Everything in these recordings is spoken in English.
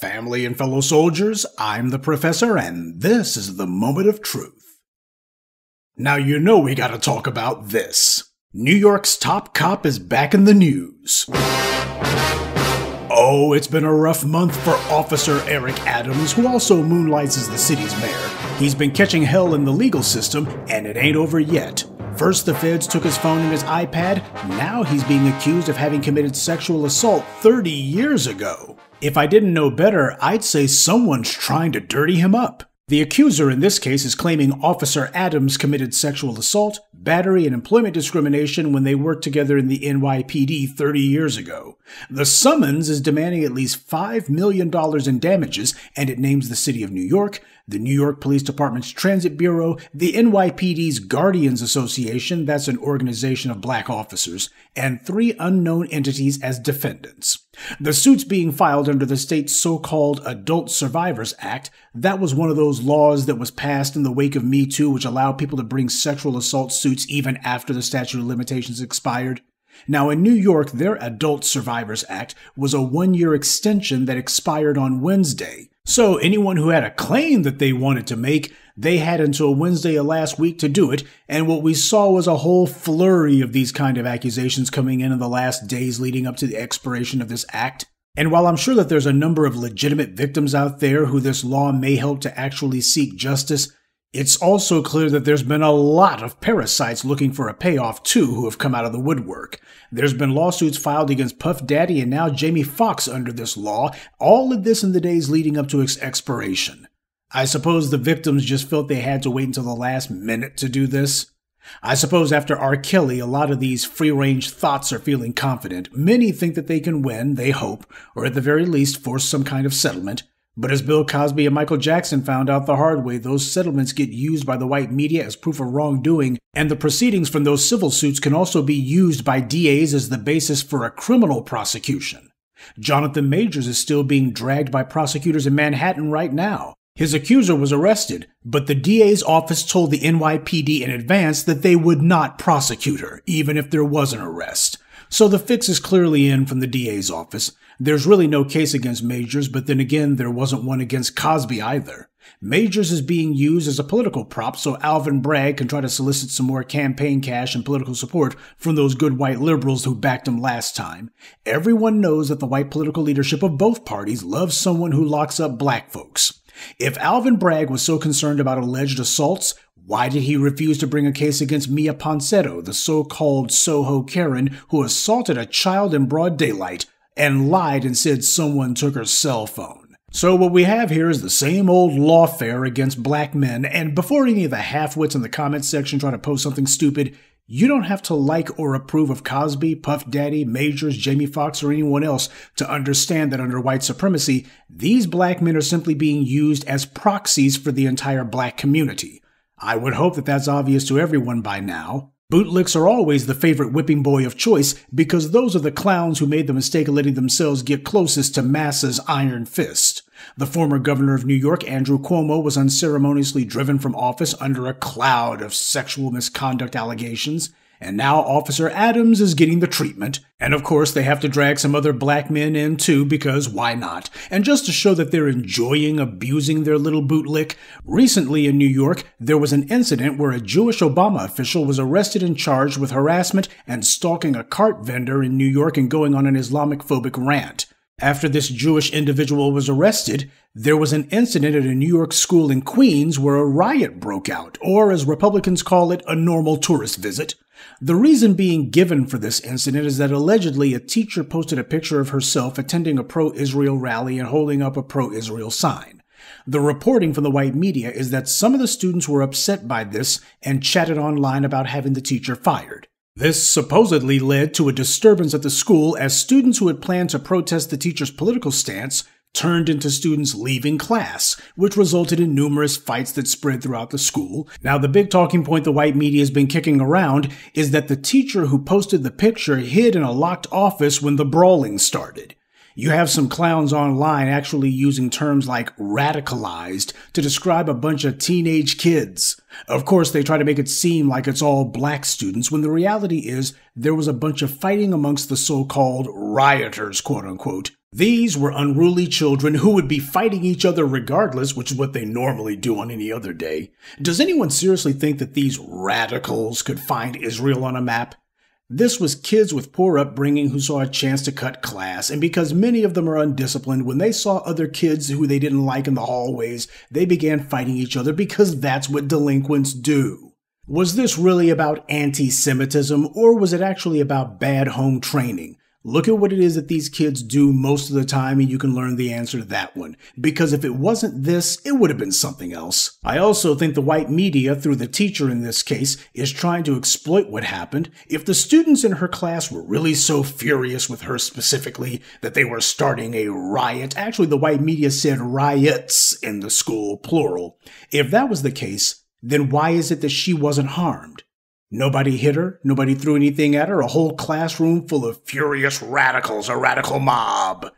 Family and fellow soldiers, I'm the Professor, and this is the Moment of Truth. Now you know we gotta talk about this. New York's top cop is back in the news. Oh, it's been a rough month for Officer Eric Adams, who also moonlights as the city's mayor. He's been catching hell in the legal system, and it ain't over yet. First, the feds took his phone and his iPad. Now he's being accused of having committed sexual assault 30 years ago. If I didn't know better, I'd say someone's trying to dirty him up. The accuser in this case is claiming Officer Adams committed sexual assault, battery, and employment discrimination when they worked together in the NYPD 30 years ago. The summons is demanding at least $5 million in damages, and it names the City of New York, the New York Police Department's Transit Bureau, the NYPD's Guardians Association, that's an organization of black officers, and 3 unknown entities as defendants. The suit's being filed under the state's so-called Adult Survivors Act. That was one of those laws that was passed in the wake of Me Too, which allowed people to bring sexual assault suits even after the statute of limitations expired. Now, in New York, their Adult Survivors Act was a 1-year extension that expired on Wednesday. So anyone who had a claim that they wanted to make, they had until Wednesday of last week to do it, and what we saw was a whole flurry of these kind of accusations coming in the last days leading up to the expiration of this act. And while I'm sure that there's a number of legitimate victims out there who this law may help to actually seek justice, it's also clear that there's been a lot of parasites looking for a payoff too who have come out of the woodwork. There's been lawsuits filed against Puff Daddy and now Jamie Foxx under this law, all of this in the days leading up to its expiration. I suppose the victims just felt they had to wait until the last minute to do this. I suppose after R. Kelly, a lot of these free-range thoughts are feeling confident. Many think that they can win, they hope, or at the very least force some kind of settlement. But as Bill Cosby and Michael Jackson found out the hard way, those settlements get used by the white media as proof of wrongdoing, and the proceedings from those civil suits can also be used by DAs as the basis for a criminal prosecution. Jonathan Majors is still being dragged by prosecutors in Manhattan right now. His accuser was arrested, but the DA's office told the NYPD in advance that they would not prosecute her, even if there was an arrest. So the fix is clearly in from the DA's office. There's really no case against Majors, but then again, there wasn't one against Cosby either. Majors is being used as a political prop so Alvin Bragg can try to solicit some more campaign cash and political support from those good white liberals who backed him last time. Everyone knows that the white political leadership of both parties loves someone who locks up black folks. If Alvin Bragg was so concerned about alleged assaults, why did he refuse to bring a case against Mia Ponsetto, the so-called Soho Karen who assaulted a child in broad daylight and lied and said someone took her cell phone? So what we have here is the same old lawfare against black men, and before any of the half-wits in the comments section try to post something stupid, you don't have to like or approve of Cosby, Puff Daddy, Majors, Jamie Foxx, or anyone else to understand that under white supremacy, these black men are simply being used as proxies for the entire black community. I would hope that that's obvious to everyone by now. Bootlicks are always the favorite whipping boy of choice because those are the clowns who made the mistake of letting themselves get closest to massa's iron fist. The former governor of New York, Andrew Cuomo, was unceremoniously driven from office under a cloud of sexual misconduct allegations. And now Officer Adams is getting the treatment. And of course they have to drag some other black men in too, because why not? And just to show that they're enjoying abusing their little bootlick, recently in New York, there was an incident where a Jewish Obama official was arrested and charged with harassment and stalking a cart vendor in New York and going on an Islamophobic rant. After this Jewish individual was arrested, there was an incident at a New York school in Queens where a riot broke out, or as Republicans call it, a normal tourist visit. The reason being given for this incident is that allegedly a teacher posted a picture of herself attending a pro-Israel rally and holding up a pro-Israel sign. The reporting from the white media is that some of the students were upset by this and chatted online about having the teacher fired. This supposedly led to a disturbance at the school as students who had planned to protest the teacher's political stance turned into students leaving class, which resulted in numerous fights that spread throughout the school. Now, the big talking point the white media has been kicking around is that the teacher who posted the picture hid in a locked office when the brawling started. You have some clowns online actually using terms like radicalized to describe a bunch of teenage kids. Of course, they try to make it seem like it's all black students, when the reality is there was a bunch of fighting amongst the so-called rioters, quote-unquote. These were unruly children who would be fighting each other regardless, which is what they normally do on any other day. Does anyone seriously think that these radicals could find Israel on a map? This was kids with poor upbringing who saw a chance to cut class, and because many of them are undisciplined, when they saw other kids who they didn't like in the hallways, they began fighting each other because that's what delinquents do. Was this really about anti-Semitism, or was it actually about bad home training? Look at what it is that these kids do most of the time and you can learn the answer to that one. Because if it wasn't this, it would have been something else. I also think the white media, through the teacher in this case, is trying to exploit what happened. If the students in her class were really so furious with her specifically that they were starting a riot, actually the white media said riots in the school, plural. If that was the case, then why is it that she wasn't harmed? Nobody hit her, nobody threw anything at her, a whole classroom full of furious radicals, a radical mob.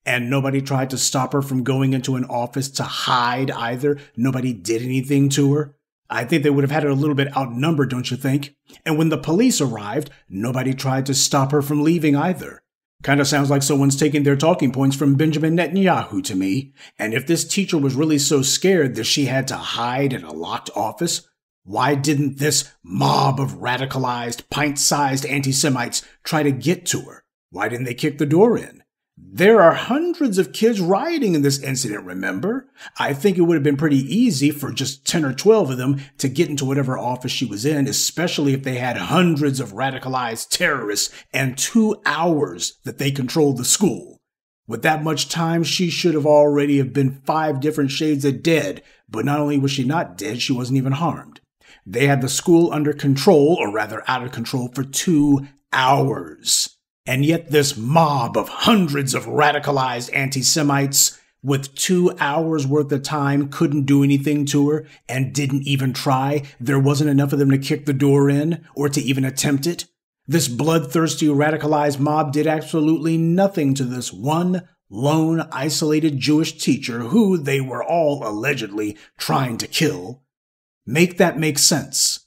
And nobody tried to stop her from going into an office to hide either. Nobody did anything to her. I think they would have had her a little bit outnumbered, don't you think? And when the police arrived, nobody tried to stop her from leaving either. Kind of sounds like someone's taking their talking points from Benjamin Netanyahu to me. And if this teacher was really so scared that she had to hide in a locked office, why didn't this mob of radicalized, pint-sized anti-Semites try to get to her? Why didn't they kick the door in? There are hundreds of kids rioting in this incident, remember? I think it would have been pretty easy for just 10 or 12 of them to get into whatever office she was in, especially if they had hundreds of radicalized terrorists and 2 hours that they controlled the school. With that much time, she should have already have been 5 different shades of dead, but not only was she not dead, she wasn't even harmed. They had the school under control, or rather out of control, for 2 hours. And yet this mob of hundreds of radicalized anti-Semites with 2 hours worth of time couldn't do anything to her and didn't even try. There wasn't enough of them to kick the door in or to even attempt it. This bloodthirsty radicalized mob did absolutely nothing to this one lone isolated Jewish teacher who they were all allegedly trying to kill. Make that make sense.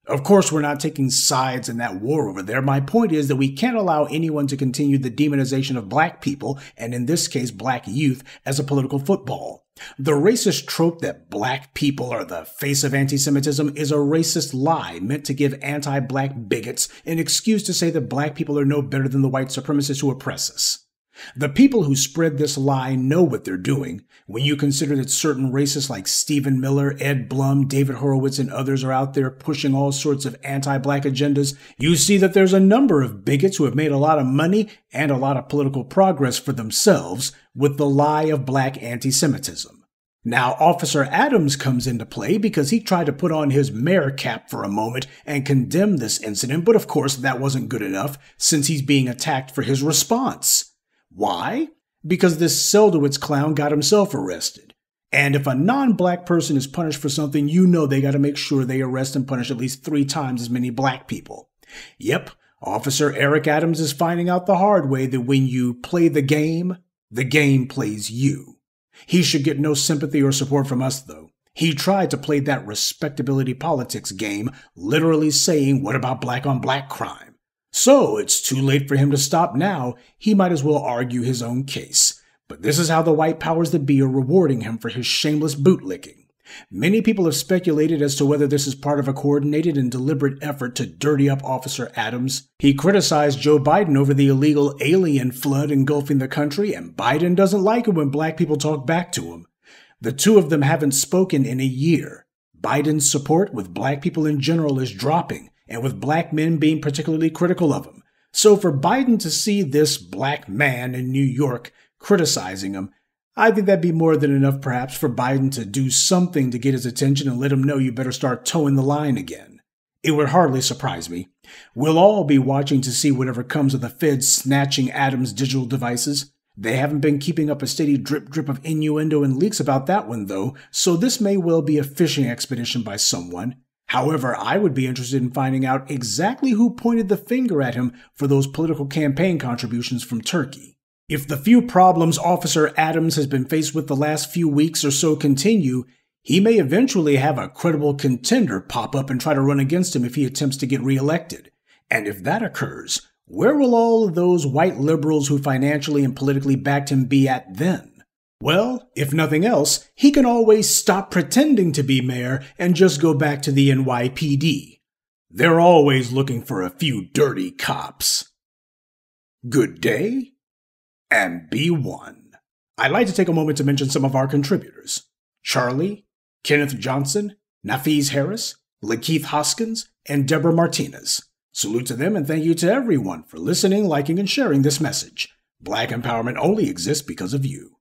Of course, we're not taking sides in that war over there. My point is that we can't allow anyone to continue the demonization of black people, and in this case, black youth, as a political football. The racist trope that black people are the face of anti-Semitism is a racist lie meant to give anti-black bigots an excuse to say that black people are no better than the white supremacists who oppress us. The people who spread this lie know what they're doing. When you consider that certain racists like Stephen Miller, Ed Blum, David Horowitz, and others are out there pushing all sorts of anti-black agendas, you see that there's a number of bigots who have made a lot of money and a lot of political progress for themselves with the lie of black anti-Semitism. Now, Officer Adams comes into play because he tried to put on his mayor cap for a moment and condemn this incident, but of course that wasn't good enough since he's being attacked for his response. Why? Because this Seldowitz clown got himself arrested. And if a non-black person is punished for something, you know they got to make sure they arrest and punish at least 3 times as many black people. Yep, Officer Eric Adams is finding out the hard way that when you play the game plays you. He should get no sympathy or support from us, though. He tried to play that respectability politics game, literally saying, what about black on black crime? So it's too late for him to stop now. He might as well argue his own case. But this is how the white powers that be are rewarding him for his shameless bootlicking. Many people have speculated as to whether this is part of a coordinated and deliberate effort to dirty up Officer Adams. He criticized Joe Biden over the illegal alien flood engulfing the country, and Biden doesn't like it when black people talk back to him. The two of them haven't spoken in a year. Biden's support with black people in general is dropping, and with black men being particularly critical of him. So for Biden to see this black man in New York criticizing him, I think that'd be more than enough perhaps for Biden to do something to get his attention and let him know you better start towing the line again. It would hardly surprise me. We'll all be watching to see whatever comes of the feds snatching Adams' digital devices. They haven't been keeping up a steady drip of innuendo and leaks about that one, though, so this may well be a fishing expedition by someone. However, I would be interested in finding out exactly who pointed the finger at him for those political campaign contributions from Turkey. If the few problems Officer Adams has been faced with the last few weeks or so continue, he may eventually have a credible contender pop up and try to run against him if he attempts to get reelected. And if that occurs, Where will all of those white liberals who financially and politically backed him be at then? Well, if nothing else, he can always stop pretending to be mayor and just go back to the NYPD. They're always looking for a few dirty cops. Good day, and be one. I'd like to take a moment to mention some of our contributors. Charlie, Kenneth Johnson, Nafiz Harris, Lakeith Hoskins, and Deborah Martinez. Salute to them and thank you to everyone for listening, liking, and sharing this message. Black empowerment only exists because of you.